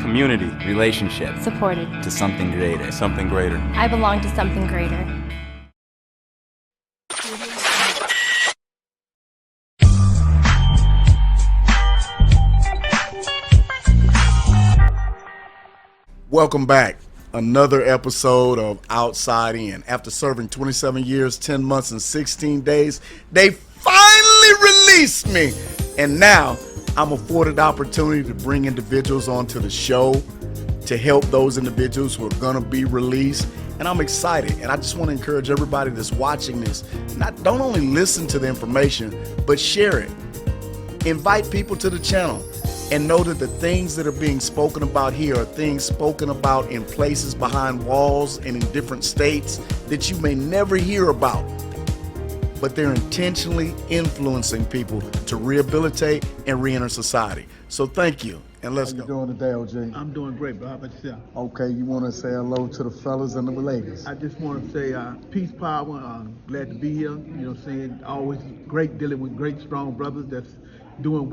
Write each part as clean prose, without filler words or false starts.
Community. Relationship. Supported. To something greater. Something greater. I belong to something greater. Welcome back. Another episode of Outside In. After serving 27 years, 10 months, and 16 days, they finally released me. And now I'm afforded the opportunity to bring individuals onto the show to help those individuals who are going to be released. And I'm excited. And I just want to encourage everybody that's watching this, don't only listen to the information, but share it. Invite people to the channel. And know that the things that are being spoken about here are things spoken about in places behind walls and in different states that you may never hear about. But they're intentionally influencing people to rehabilitate and re-enter society. So thank you, and let's go. How you doing today, OJ? I'm doing great, bro. How about yourself? Okay, you want to say hello to the fellas and the ladies? I just want to say peace, power. Glad to be here. You know what I'm saying? Always great dealing with great, strong brothers that's doing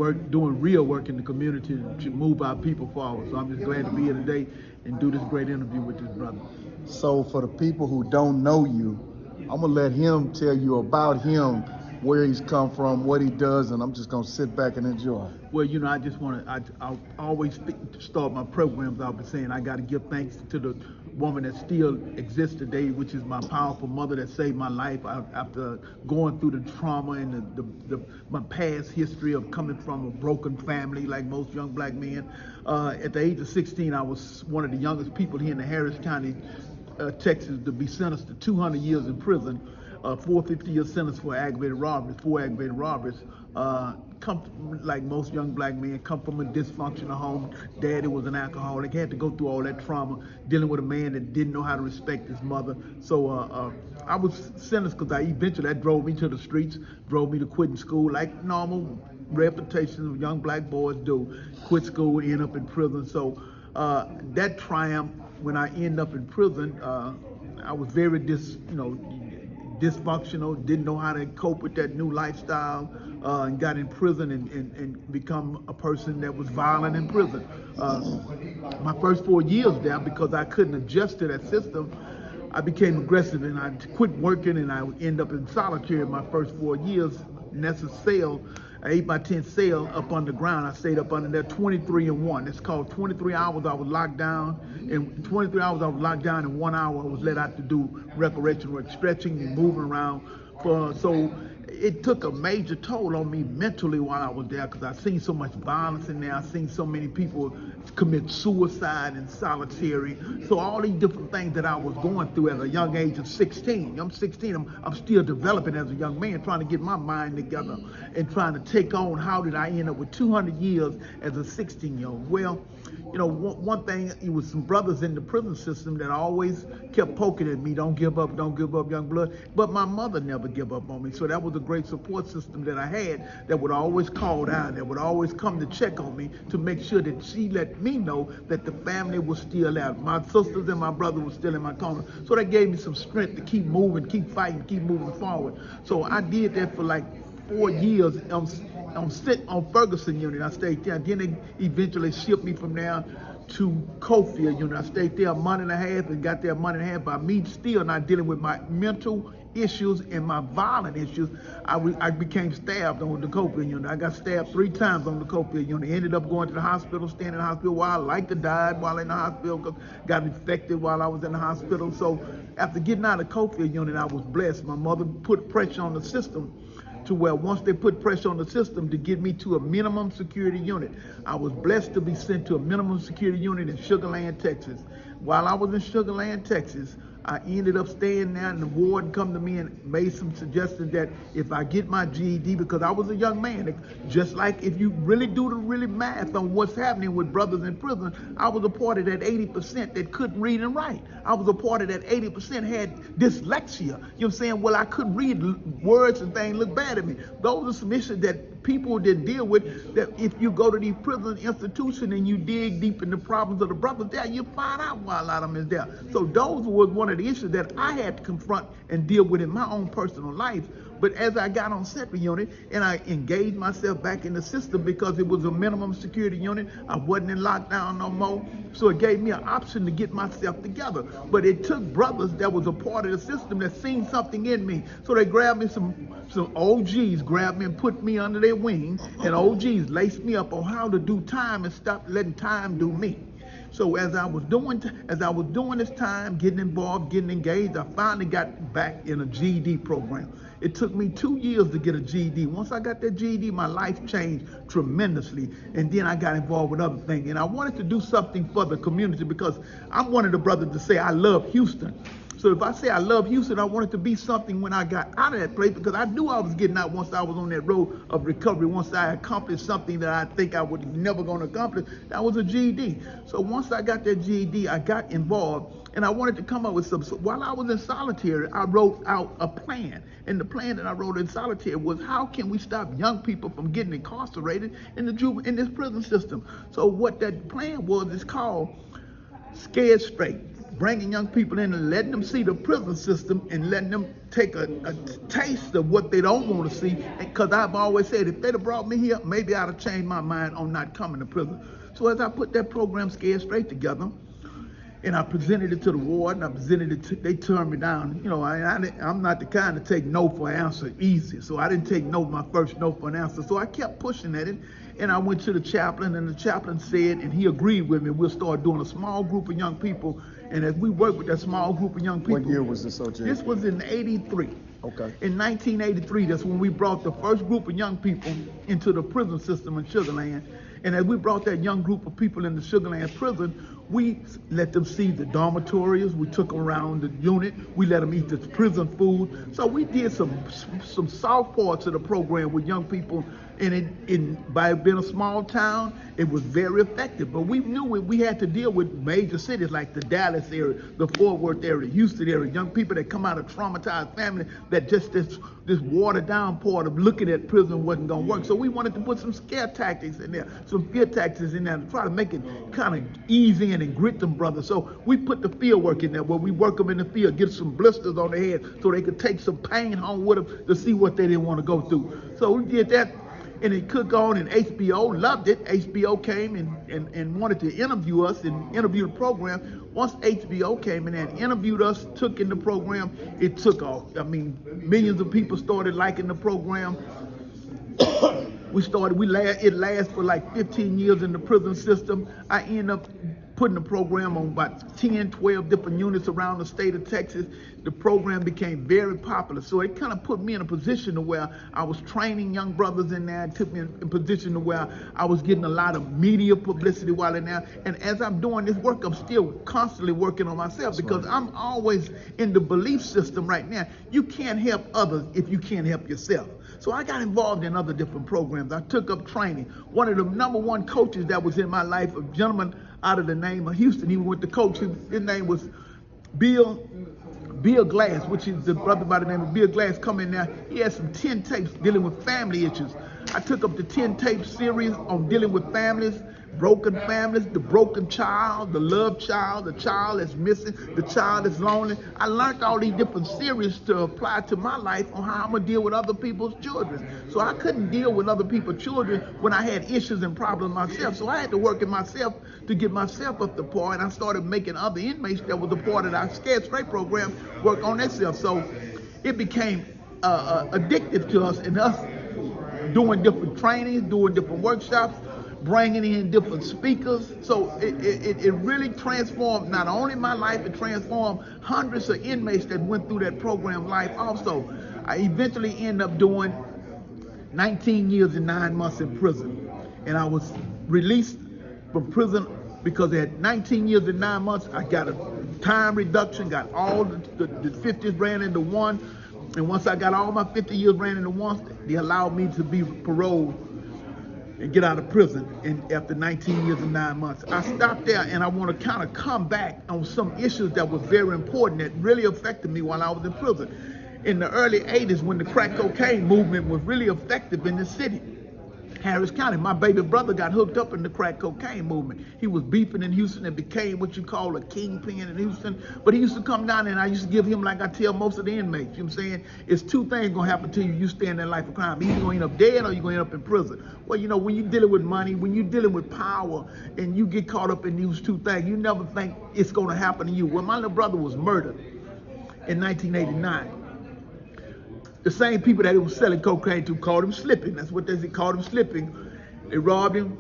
real work in the community to move our people forward. So I'm just glad to be here today and do this great interview with this brother. So for the people who don't know you, I'm going to let him tell you about him, where he's come from, what he does, and I'm just going to sit back and enjoy. Well, you know, I just want to, I always start my programs out by saying I got to give thanks to the woman that still exists today, which is my powerful mother that saved my life after going through the trauma and my past history of coming from a broken family like most young black men. At the age of 16, I was one of the youngest people here in the Harris County, Texas, to be sentenced to 200 years in prison. 450-year sentence for aggravated robberies, 4 aggravated robberies. Like most young black men, come from a dysfunctional home. Daddy was an alcoholic. Had to go through all that trauma, dealing with a man that didn't know how to respect his mother. So I was sentenced because that drove me to the streets, drove me to quitting school, like normal reputations of young black boys do. Quit school, end up in prison. So that triumph, when I end up in prison, I was very dysfunctional, didn't know how to cope with that new lifestyle, and got in prison and become a person that was violent in prison. My first 4 years there, because I couldn't adjust to that system, I became aggressive and I quit working and I ended up in solitary my first 4 years. And that's a cell, an 8x10 cell up underground. I stayed up under there 23-1. It's called 23 hours I was locked down. And 23 hours I was locked down, and 1 hour I was let out to do recreational work, stretching and moving around. So it took a major toll on me mentally while I was there, because I seen so much violence in there. I seen so many people commit suicide in solitary. So all these different things that I was going through at a young age of 16. I'm 16, I'm still developing as a young man, trying to get my mind together and trying to take on how did I end up with 200 years as a 16-year-old. Well, you know, one thing, it was some brothers in the prison system that always kept poking at me, don't give up, young blood. But my mother never gave up on me. So that was a great support system that I had that would always call down, that would always come to check on me to make sure that she let me know that the family was still out. My sisters and my brother were still in my corner. So that gave me some strength to keep moving, keep fighting, keep moving forward. So I did that for like 4 years. I'm sitting on Ferguson unit. I stayed there. Then they eventually shipped me from there to Cofield unit. I stayed there a month and a half and got there a month and a half. By me still not dealing with my mental issues and my violent issues, I became stabbed on the Cofield unit. I got stabbed 3 times on the Cofield unit. Ended up going to the hospital, staying in the hospital while I like to die while in the hospital, because got infected while I was in the hospital. So after getting out of the Cofield unit, I was blessed. My mother put pressure on the system to where once they put pressure on the system to get me to a minimum security unit, I was blessed to be sent to a minimum security unit in Sugar Land, Texas. While I was in Sugar Land, Texas, I ended up staying there, and the warden come to me and made some suggestions that if I get my GED, because I was a young man, just like if you really do the really math on what's happening with brothers in prison, I was a part of that 80% that couldn't read and write. I was a part of that 80% had dyslexia. You know what I'm saying? Well, I couldn't read words and things look bad at me. Those are some issues that people didn't deal with, that if you go to these prison institutions and you dig deep in the problems of the brothers there, you find out why a lot of them is there. So those was one of the issues that I had to confront and deal with in my own personal life But as I got on separate unit and I engaged myself back in the system because it was a minimum security unit, I wasn't in lockdown no more. So it gave me an option to get myself together. But it took brothers that was a part of the system that seen something in me. So they grabbed me, some OGs grabbed me and put me under their wing, and OGs laced me up on how to do time and stop letting time do me. So as I was doing this time, getting involved, getting engaged, I finally got back in a GED program. It took me 2 years to get a GED. Once I got that GED, my life changed tremendously. And then I got involved with other things. And I wanted to do something for the community because I'm one of the brothers to say I love Houston. So if I say I love Houston, I want it to be something when I got out of that place, because I knew I was getting out once I was on that road of recovery. Once I accomplished something that I think I was never going to accomplish, that was a GED. So once I got that GED, I got involved, and I wanted to come up with some. So while I was in solitary, I wrote out a plan. And the plan that I wrote in solitary was, how can we stop young people from getting incarcerated in this prison system? So what that plan was is called Scared Straight. Bringing young people in and letting them see the prison system and letting them take a taste of what they don't want to see. Because I've always said, if they'd have brought me here, maybe I'd have changed my mind on not coming to prison. So as I put that program Scared Straight together, and I presented it to the ward, and I presented it they turned me down. You know, I'm not the kind to take no for an answer easy. So I didn't take no, my first no for an answer. So I kept pushing at it. And I went to the chaplain, and the chaplain said, and he agreed with me, we'll start doing a small group of young people. And as we work with that small group of young people. What year was this, OJ? This was in '83. Okay. In 1983, that's when we brought the first group of young people into the prison system in Sugar Land. And as we brought that young group of people into Sugar Land prison, we let them see the dormitories. We took them around the unit. We let them eat the prison food. So we did some soft parts of the program with young people. And by being a small town, it was very effective. But we knew we had to deal with major cities like the Dallas area, the Fort Worth area, Houston area, young people that come out of traumatized families that just this watered down part of looking at prison wasn't going to work. So we wanted to put some scare tactics in there, some fear tactics in there to try to make it kind of ease in and grit them brothers. So we put the field work in there where we work them in the field, get some blisters on their head so they could take some pain home with them to see what they didn't want to go through. So we did that. And it could go on, and HBO loved it. HBO came and wanted to interview us and interview the program. Once HBO came in and interviewed us, took in the program, it took off. I mean, millions of people started liking the program. It lasted for like 15 years in the prison system. I ended up putting the program on about 10, 12 different units around the state of Texas. The program became very popular. So it kind of put me in a position to where I was training young brothers in there. It took me in a position to where I was getting a lot of media publicity while in there. And as I'm doing this work, I'm still constantly working on myself because I'm always in the belief system right now. You can't help others if you can't help yourself. So I got involved in other different programs. I took up training. One of the number one coaches that was in my life, a gentleman out of the name of Houston, he went to coach. His name was Bill Glass, which is the brother by the name of Bill Glass, come in there. He had some 10 tapes dealing with family issues. I took up the 10 tape series on dealing with families, broken families, the broken child, the loved child, the child that's missing, the child that's lonely. I learned all these different series to apply to my life on how I'm gonna deal with other people's children. So I couldn't deal with other people's children when I had issues and problems myself. So I had to work in myself to get myself up to par, and I started making other inmates that was a part of our Scared Straight program work on themselves. So it became addictive to us, and us doing different trainings, doing different workshops, bringing in different speakers. So it really transformed not only my life, it transformed hundreds of inmates that went through that program life also. I eventually ended up doing 19 years and 9 months in prison. And I was released from prison because at 19 years and 9 months, I got a time reduction, got all the 50s ran into one. And once I got all my 50 years ran into one, they allowed me to be paroled and get out of prison after 19 years and 9 months. I stopped there, and I want to kind of come back on some issues that was very important that really affected me while I was in prison. In the early 80s, when the crack cocaine movement was really effective in the city, Harris County. My baby brother got hooked up in the crack cocaine movement. He was beefing in Houston and became what you call a kingpin in Houston. But he used to come down and I used to give him, like I tell most of the inmates, you know what I'm saying? It's two things gonna happen to you. You stay in that life of crime. Either you're gonna end up dead or you're gonna end up in prison. Well, you know, when you're dealing with money, when you're dealing with power, and you get caught up in these two things, you never think it's gonna happen to you. When my little brother was murdered in 1989, the same people that he was selling cocaine to called him slipping. That's what they called him, slipping. They robbed him,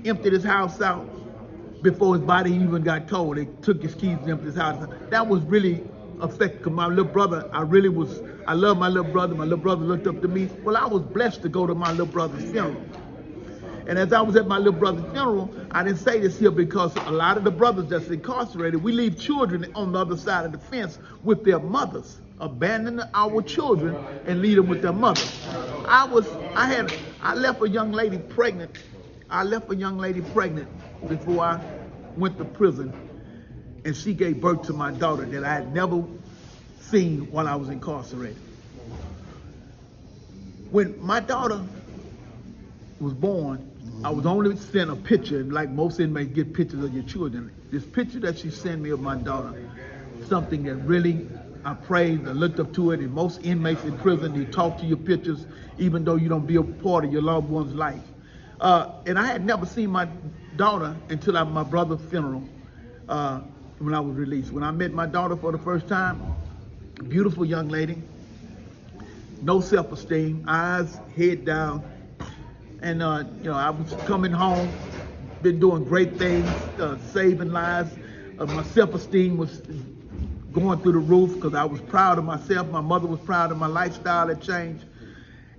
emptied his house out before his body even got cold. They took his keys and emptied his house out. That was really affecting, because my little brother, I love my little brother. My little brother looked up to me. Well, I was blessed to go to my little brother's funeral. And as I was at my little brother's funeral, I didn't say this here because a lot of the brothers that's incarcerated, we leave children on the other side of the fence with their mothers, abandon our children and leave them with their mothers. I left a young lady pregnant. Before I went to prison, and she gave birth to my daughter that I had never seen while I was incarcerated. When my daughter was born, I was only sent a picture, like most inmates get pictures of your children. This picture that she sent me of my daughter, something that really I praised, I looked up to it, and most inmates in prison, they talk to your pictures, even though you don't be a part of your loved one's life. And I had never seen my daughter until my brother's funeral when I was released. When I met my daughter for the first time, beautiful young lady, no self-esteem, eyes, head down. And, you know, I was coming home, been doing great things, saving lives. My self-esteem was going through the roof because I was proud of myself. My mother was proud of my lifestyle that changed.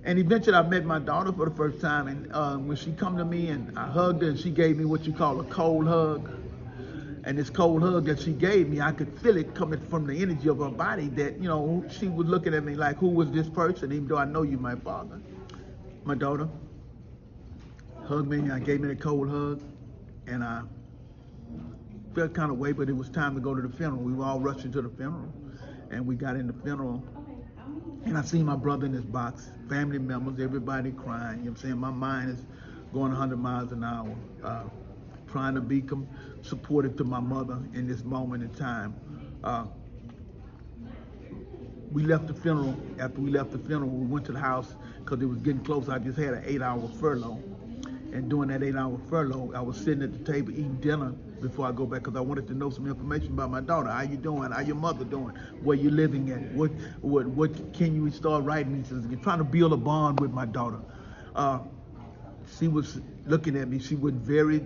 And eventually I met my daughter for the first time. And when she come to me and I hugged her and she gave me what you call a cold hug. And this cold hug that she gave me, I could feel it coming from the energy of her body that, you know, she was looking at me like, who was this person? Even though I know you, my father. My daughter hugged me, and gave me the cold hug, and I felt kind of way, but it was time to go to the funeral. We were all rushing to the funeral, and we got in the funeral, and I seen my brother in his box, family members, everybody crying. You know what I'm saying? My mind is going 100 miles an hour, trying to be supportive to my mother in this moment in time. We left the funeral. After we left the funeral, we went to the house because it was getting close. I just had an 8-hour furlough. And during that 8-hour furlough, I was sitting at the table eating dinner before I go back because I wanted to know some information about my daughter. How you doing? How your mother doing? Where you living at? What can you start writing? He says, you're trying to build a bond with my daughter. She was looking at me. She would very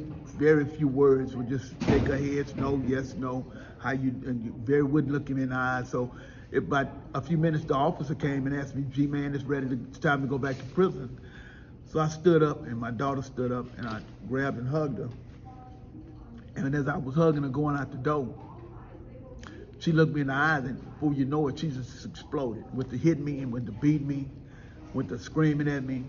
few words, would just shake her head, no, yes, no. How you, and you very wouldn't look me in the eyes. So about a few minutes, the officer came and asked me, G-Man, it's time to go back to prison. So I stood up, and my daughter stood up, and I grabbed and hugged her. And as I was hugging her going out the door, she looked me in the eyes, and before you know it, she just exploded. Went to hit me, and went to beat me, went to screaming at me,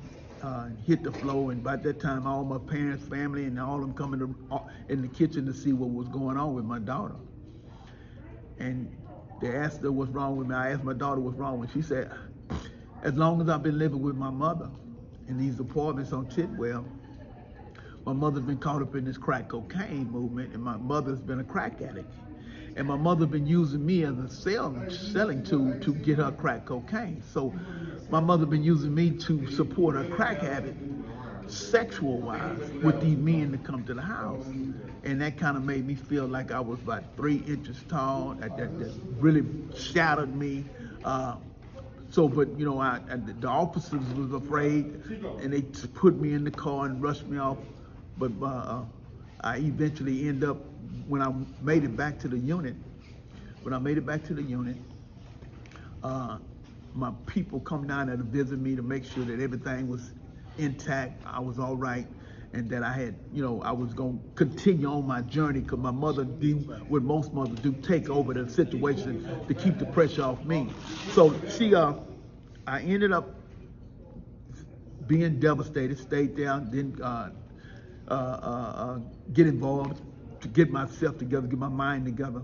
hit the floor. And by that time, all my parents, family, and all of them coming in the kitchen to see what was going on with my daughter. And they asked her what's wrong with me. I asked my daughter what's wrong with me. She said, as long as I've been living with my mother in these apartments on Tidwell, my mother's been caught up in this crack cocaine movement, and my mother's been a crack addict. And my mother's been using me as a selling tool to get her crack cocaine. So my mother been using me to support her crack habit, sexual-wise, with these men that come to the house. And that kind of made me feel like I was about 3 inches tall. That really shattered me. But you know, the officers was afraid, and they put me in the car and rushed me off. But I eventually end up, when I made it back to the unit, my people come down there to visit me to make sure that everything was intact, I was all right, and that I had, you know, I was going to continue on my journey, because my mother do what most mothers do, take over the situation to keep the pressure off me. So I ended up being devastated, stayed down, didn't get involved to get myself together, get my mind together.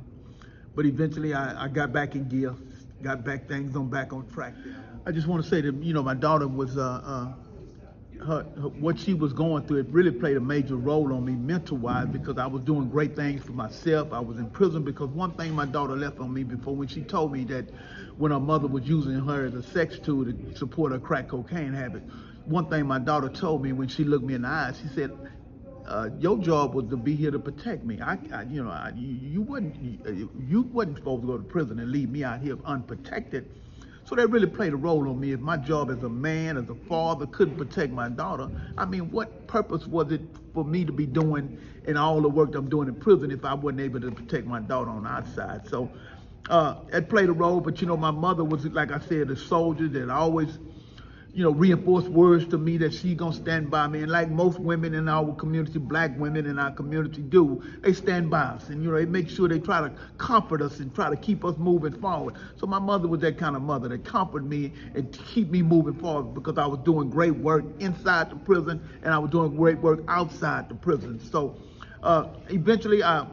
But eventually I got back in gear, got back things back on track. I just want to say that, you know, my daughter was what she was going through, it really played a major role on me mental-wise because I was doing great things for myself. I was in prison because one thing my daughter left on me before when she told me that when her mother was using her as a sex tool to support her crack cocaine habit, one thing my daughter told me when she looked me in the eyes, she said, your job was to be here to protect me. You wasn't supposed to go to prison and leave me out here unprotected. So that really played a role on me. If my job as a man, as a father, couldn't protect my daughter, I mean, what purpose was it for me to be doing in all the work I'm doing in prison if I wasn't able to protect my daughter on the outside? So it played a role. But my mother was, like I said, a soldier that always reinforced words to me that she's gonna stand by me. And like most women in our community, black women in our community do, they stand by us and they make sure they try to comfort us and try to keep us moving forward. So my mother was that kind of mother that comforted me and to keep me moving forward because I was doing great work inside the prison and I was doing great work outside the prison. So eventually I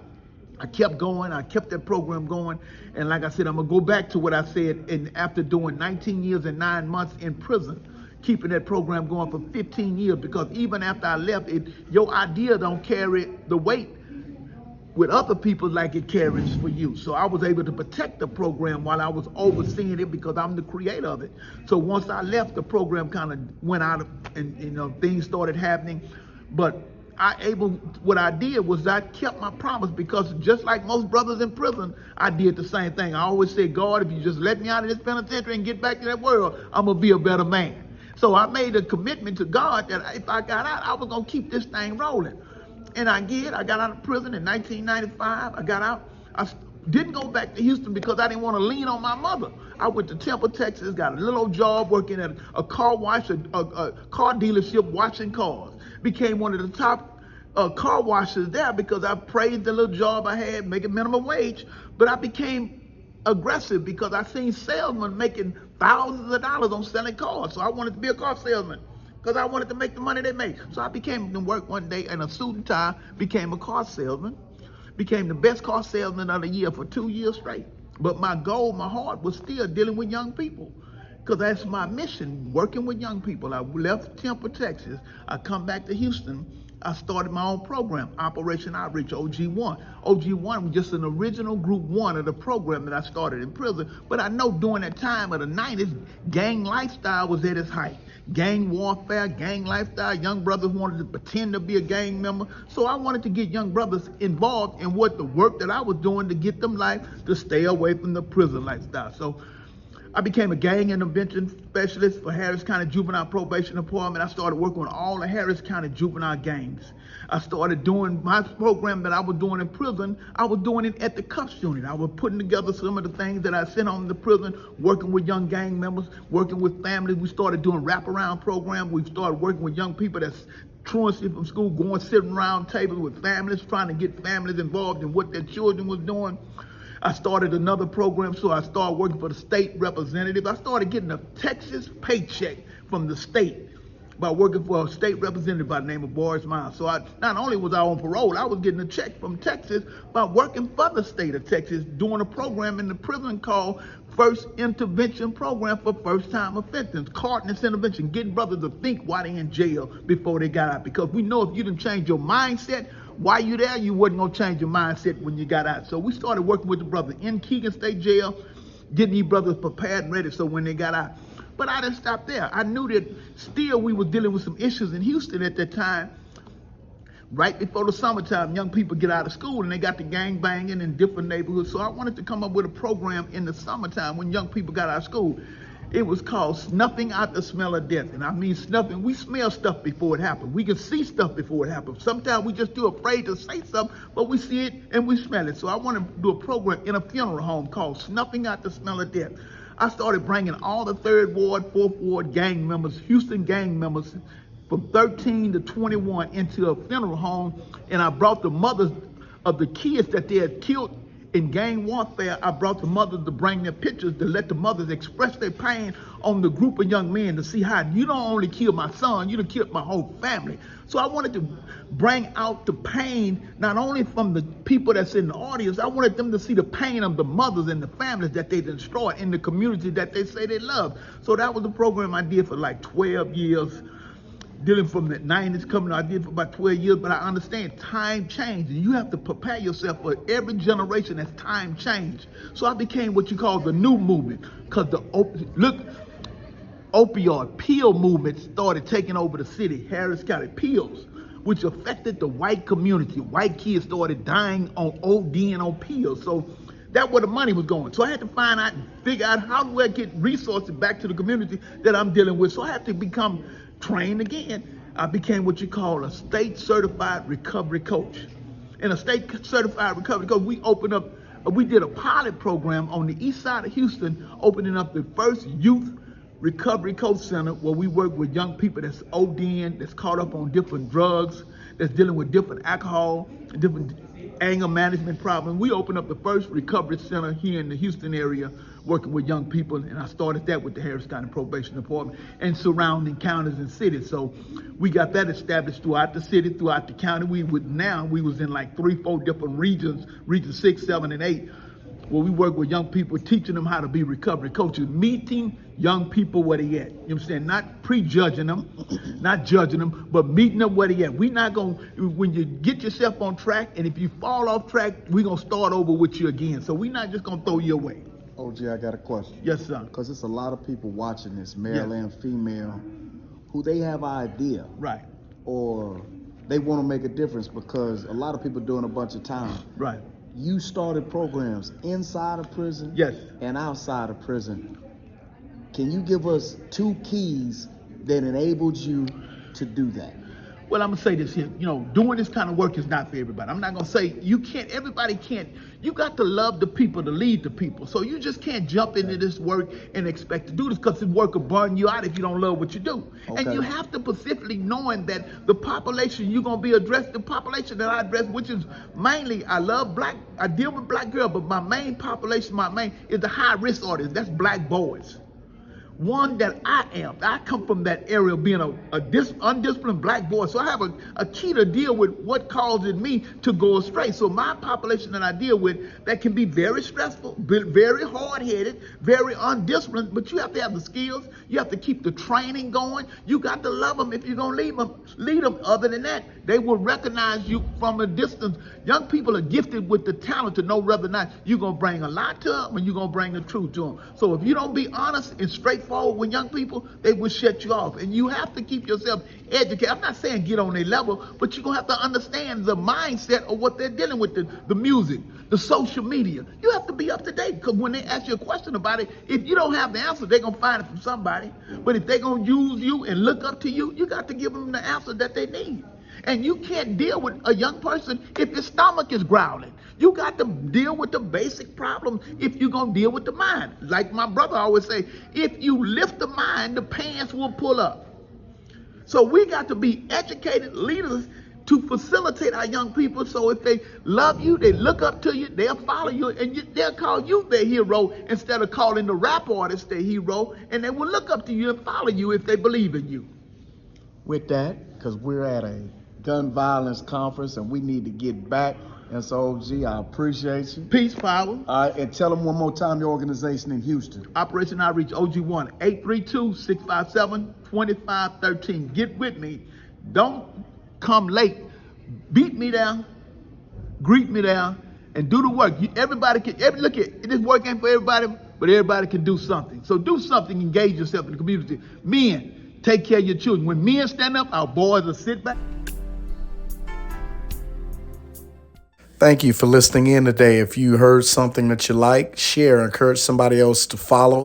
kept going. I kept that program going. And like I said, I'm going to go back to what I said. And after doing 19 years and 9 months in prison, keeping that program going for 15 years, because even after I left, your idea don't carry the weight with other people like it carries for you. So I was able to protect the program while I was overseeing it because I'm the creator of it. So once I left, the program kind of went out and things started happening. But what I did was I kept my promise because just like most brothers in prison, I did the same thing. I always said, God, if you just let me out of this penitentiary and get back to that world, I'm going to be a better man. So I made a commitment to God that if I got out, I was going to keep this thing rolling. And I did. I got out of prison in 1995. I got out. I didn't go back to Houston because I didn't want to lean on my mother. I went to Temple, Texas, got a little old job working at a car wash, a car dealership washing cars. Became one of the top car washers there because I praised the little job I had, making minimum wage. But I became aggressive because I seen salesmen making thousands of dollars on selling cars. So I wanted to be a car salesman because I wanted to make the money they make. So I became to work one day in a suit and tie, became a car salesman, became the best car salesman of the year for 2 years straight. But my goal, my heart was still dealing with young people because that's my mission, working with young people. I left Temple, Texas. I come back to Houston. I started my own program, Operation Outreach, OG1. OG1 was just an original group one of the program that I started in prison. But I know during that time of the 90s, gang lifestyle was at its height. Gang warfare, gang lifestyle, young brothers wanted to pretend to be a gang member. So I wanted to get young brothers involved in what the work that I was doing to get them life to stay away from the prison lifestyle. So I became a gang intervention specialist for Harris County Juvenile Probation Department. I started working with all the Harris County juvenile gangs. I started doing my program that I was doing in prison. I was doing it at the cuffs unit. I was putting together some of the things that I sent home to prison, working with young gang members, working with families. We started doing wraparound programs. We started working with young people that's truancy from school, going sitting around tables with families, trying to get families involved in what their children was doing. I started another program, so I started working for the state representative. I started getting a Texas paycheck from the state by working for a state representative by the name of Boris Miles. So not only was I on parole, I was getting a check from Texas by working for the state of Texas, doing a program in the prison called First Intervention Program for First-Time Offenders, Cardinals Intervention, getting brothers to think while they're in jail before they got out. Because we know if you didn't change your mindset, while you there, you wasn't going to change your mindset when you got out. So we started working with the brothers in Keegan State Jail, getting these brothers prepared and ready so when they got out. But I didn't stop there. I knew that still we were dealing with some issues in Houston at that time. Right before the summertime, young people get out of school and they got the gang banging in different neighborhoods. So I wanted to come up with a program in the summertime when young people got out of school. It was called Snuffing Out the Smell of Death. And I mean snuffing, we smell stuff before it happens. We can see stuff before it happens. Sometimes we just too afraid to say something, but we see it and we smell it. So I want to do a program in a funeral home called Snuffing Out the Smell of Death. I started bringing all the 3rd Ward, 4th Ward gang members, Houston gang members, from 13 to 21 into a funeral home, and I brought the mothers of the kids that they had killed in gang warfare. I brought the mothers to bring their pictures to let the mothers express their pain on the group of young men to see how you don't only kill my son, you done killed my whole family. So I wanted to bring out the pain, not only from the people that's in the audience, I wanted them to see the pain of the mothers and the families that they destroyed in the community that they say they love. So that was the program I did for like 12 years. dealing from the 90s coming. I did for about 12 years, but I understand time change, and you have to prepare yourself for every generation as time change. So I became what you call the new movement, because opioid pill movement started taking over the city, Harris County pills, which affected the white community. White kids started dying on ODing on pills. So that's where the money was going. So I had to find out and figure out how do I get resources back to the community that I'm dealing with. So I had to become trained again. I became what you call a state certified recovery coach. And a state certified recovery coach, we did a pilot program on the east side of Houston, opening up the first youth recovery coach center where we work with young people that's ODing, that's caught up on different drugs, that's dealing with different alcohol, different anger management problems. We opened up the first recovery center here in the Houston area, working with young people, and I started that with the Harris County Probation Department and surrounding counties and cities. So we got that established throughout the city, throughout the county. We was in like 3-4 different regions, region 6, 7, and 8, where we work with young people, teaching them how to be recovery coaches, meeting young people where they at. You understand? Not prejudging them, not judging them, but meeting them where they at. We not gonna, when you get yourself on track, and if you fall off track, we gonna start over with you again. So we not just gonna throw you away. OG, I got a question. Yes, sir. Because it's a lot of people watching this, male Yes. and female, who they have an idea. Right. Or they want to make a difference because a lot of people doing a bunch of time. Right. You started programs inside of prison Yes. and outside of prison. Can you give us 2 keys that enabled you to do that? Well, I'm gonna say this here. You know, doing this kind of work is not for everybody. I'm not gonna say everybody can't. You got to love the people to lead the people. So you just can't jump into this work and expect to do this, because this work will burn you out if you don't love what you do. Okay. And you have to specifically knowing that the population you're gonna be addressed, the population that I address, which is mainly, I deal with black girls, but my main population, is the high risk audience. That's black boys. One that I come from that area of being a undisciplined black boy. So I have a key to deal with what causes me to go astray. So my population that I deal with, that can be very stressful, very hard-headed, very undisciplined, but you have to have the skills. You have to keep the training going. You got to love them if you're going to lead them. Other than that, they will recognize you from a distance. Young people are gifted with the talent to know whether or not you're going to bring a lie to them and you're going to bring the truth to them. So if you don't be honest and straightforward with young people, they will shut you off. And you have to keep yourself educated. I'm not saying get on their level, but you're going to have to understand the mindset of what they're dealing with, the music, the social media. You have to be up to date, because when they ask you a question about it, if you don't have the answer, they're going to find it from somebody. But if they're going to use you and look up to you, you got to give them the answer that they need. And you can't deal with a young person if his stomach is growling. You got to deal with the basic problem if you're going to deal with the mind. Like my brother always say, if you lift the mind, the pants will pull up. So we got to be educated leaders to facilitate our young people. So if they love you, they look up to you, they'll follow you, and they'll call you their hero instead of calling the rap artist their hero. And they will look up to you and follow you if they believe in you. With that, because we're at a gun violence conference and we need to get back. And so, OG, I appreciate you. Peace, power. All right, and tell them one more time your organization in Houston. Operation Outreach OG1, 832-657-2513. Get with me. Don't come late. Beat me down, greet me down, and do the work. Everybody can, look at this work ain't for everybody, but everybody can do something. So do something, engage yourself in the community. Men, take care of your children. When men stand up, our boys will sit back. Thank you for listening in today. If you heard something that you like, share, encourage somebody else to follow.